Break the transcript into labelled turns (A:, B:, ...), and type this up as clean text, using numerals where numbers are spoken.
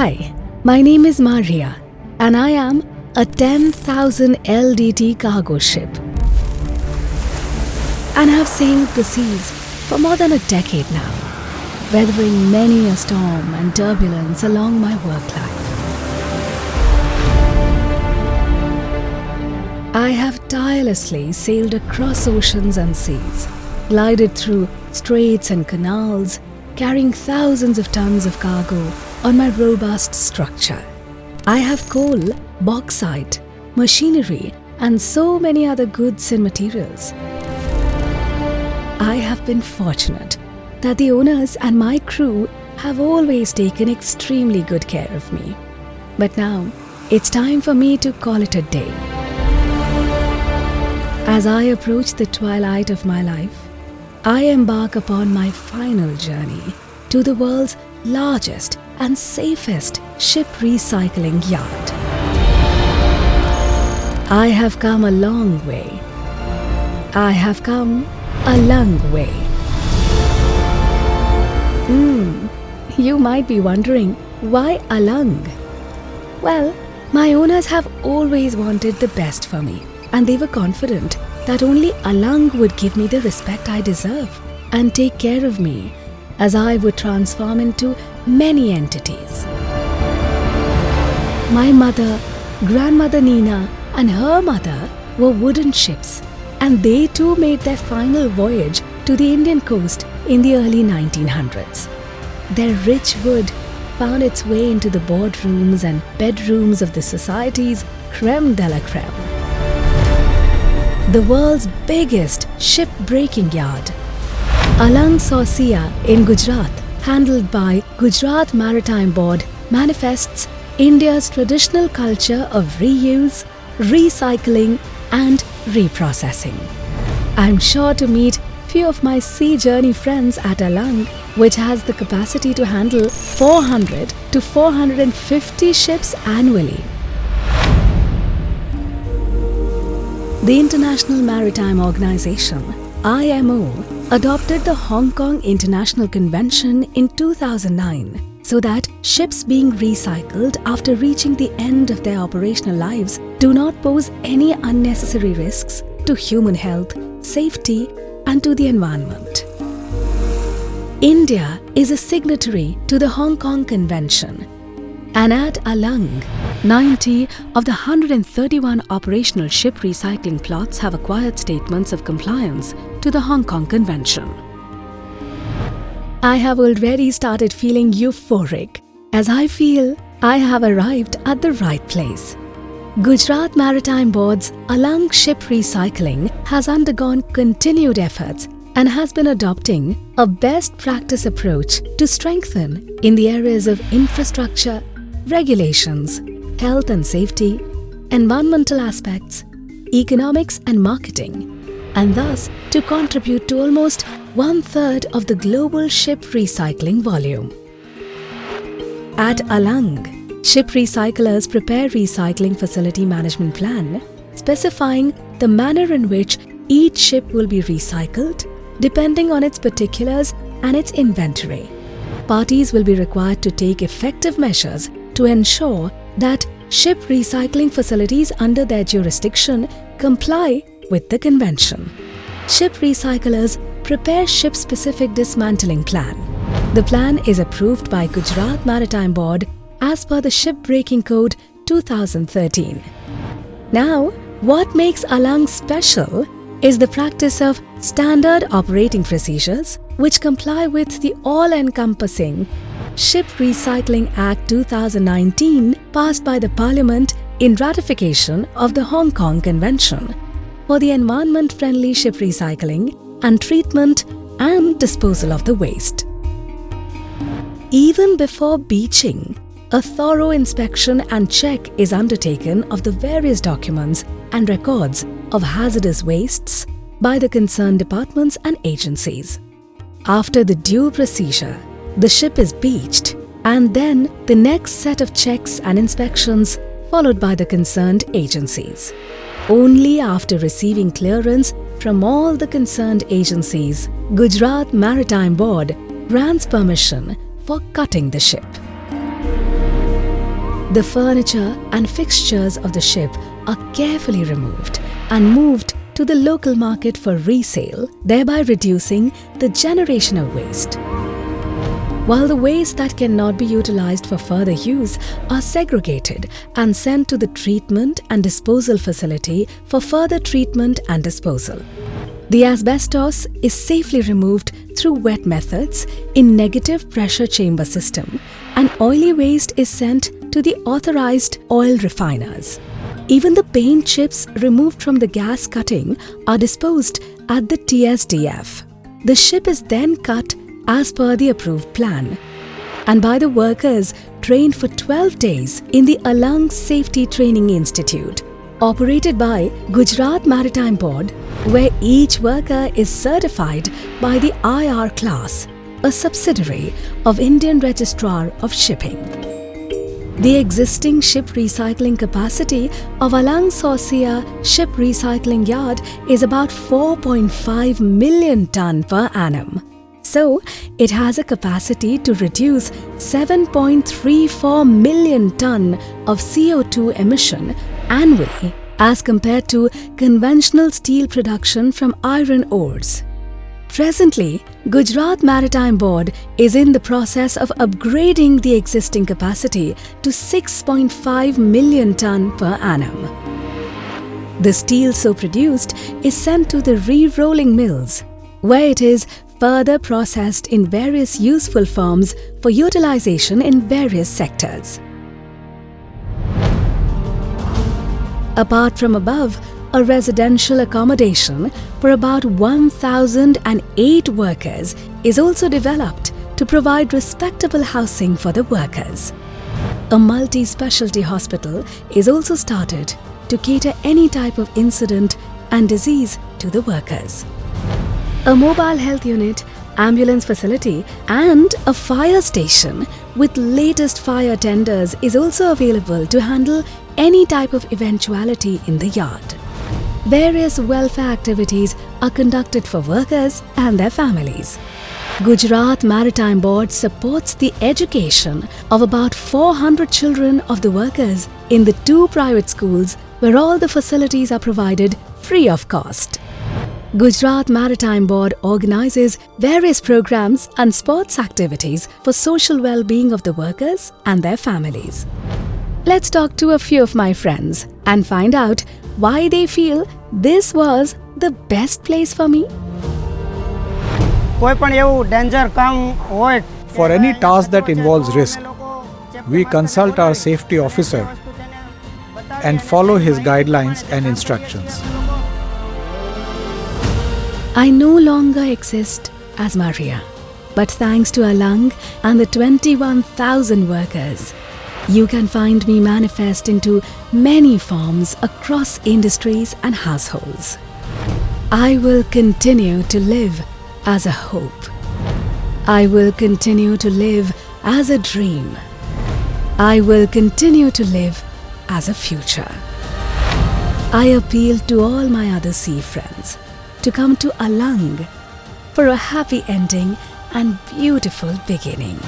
A: Hi, my name is Maria and I am a 10,000 LDT cargo ship and have sailed the seas for more than a decade now, weathering many a storm and turbulence along my work life. I have tirelessly sailed across oceans and seas, glided through straits and canals, carrying thousands of tons of cargo on my robust structure. I have coal, bauxite, machinery, and so many other goods and materials. I have been fortunate that the owners and my crew have always taken extremely good care of me. But now, it's time for me to call it a day. As I approach the twilight of my life, I embark upon my final journey to the world's largest and safest ship recycling yard. I have come a long way. I have come a long way. You might be wondering, why Alang? Well, my owners have always wanted the best for me, and they were confident that only Alang would give me the respect I deserve and take care of me as I would transform into many entities. My mother, grandmother Nina, and her mother were wooden ships, and they too made their final voyage to the Indian coast in the early 1900s. Their rich wood found its way into the boardrooms and bedrooms of the society's creme de la creme. The world's biggest ship-breaking yard, Alang-Sosiya in Gujarat, handled by Gujarat Maritime Board, manifests India's traditional culture of reuse, recycling and reprocessing. I'm sure to meet few of my sea journey friends at Alang, which has the capacity to handle 400 to 450 ships annually. The International Maritime Organization, IMO, adopted the Hong Kong International Convention in 2009 so that ships being recycled after reaching the end of their operational lives do not pose any unnecessary risks to human health, safety, and to the environment. India is a signatory to the Hong Kong Convention, and at Alang, 90 of the 131 operational ship recycling plots have acquired statements of compliance to the Hong Kong Convention. I have already started feeling euphoric as I feel I have arrived at the right place. Gujarat Maritime Board's Alang Ship Recycling has undergone continued efforts and has been adopting a best practice approach to strengthen in the areas of infrastructure, regulations, health and safety, environmental aspects, economics and marketing, and thus to contribute to almost 1/3 of the global ship recycling volume. At Alang, ship recyclers prepare recycling facility management plan specifying the manner in which each ship will be recycled depending on its particulars and its inventory. Parties will be required to take effective measures to ensure that ship recycling facilities under their jurisdiction comply with the convention. Ship recyclers prepare ship-specific dismantling plan. The plan is approved by Gujarat Maritime Board as per the Shipbreaking Code 2013. Now, what makes Alang special is the practice of standard operating procedures which comply with the all-encompassing Ship Recycling Act 2019 passed by the Parliament in ratification of the Hong Kong Convention for the environment-friendly ship recycling and treatment and disposal of the waste. Even before beaching, a thorough inspection and check is undertaken of the various documents and records of hazardous wastes by the concerned departments and agencies. After the due procedure, the ship is beached and then the next set of checks and inspections followed by the concerned agencies. Only after receiving clearance from all the concerned agencies, Gujarat Maritime Board grants permission for cutting the ship. The furniture and fixtures of the ship are carefully removed and moved to the local market for resale, thereby reducing the generation of waste. While the waste that cannot be utilized for further use are segregated and sent to the treatment and disposal facility for further treatment and disposal. The asbestos is safely removed through wet methods in negative pressure chamber system, and oily waste is sent to the authorized oil refiners. Even the paint chips removed from the gas cutting are disposed at the TSDF. The ship is then cut as per the approved plan and by the workers trained for 12 days in the Alang Safety Training Institute, operated by Gujarat Maritime Board, where each worker is certified by the IR class, a subsidiary of Indian Registrar of Shipping. The existing ship recycling capacity of Alang-Sosiya Ship Recycling Yard is about 4.5 million ton per annum. So, it has a capacity to reduce 7.34 million ton of CO2 emission annually as compared to conventional steel production from iron ores. Presently, Gujarat Maritime Board is in the process of upgrading the existing capacity to 6.5 million ton per annum. The steel so produced is sent to the re-rolling mills, where it is further processed in various useful forms for utilization in various sectors. Apart from above, a residential accommodation for about 1,008 workers is also developed to provide respectable housing for the workers. A multi-specialty hospital is also started to cater any type of incident and disease to the workers. A mobile health unit, ambulance facility and a fire station with latest fire tenders is also available to handle any type of eventuality in the yard. Various welfare activities are conducted for workers and their families. Gujarat Maritime Board supports the education of about 400 children of the workers in the 2 private schools where all the facilities are provided free of cost. Gujarat Maritime Board organizes various programs and sports activities for social well-being of the workers and their families. Let's talk to a few of my friends and find out why they feel this was the best place for me.
B: For
C: any task that involves risk, we consult our safety officer and follow his guidelines and instructions.
A: I no longer exist as Maria, but thanks to Alang and the 21,000 workers, you can find me manifest into many forms across industries and households. I will continue to live as a hope. I will continue to live as a dream. I will continue to live as a future. I appeal to all my other sea friends to come to Alang for a happy ending and beautiful beginning.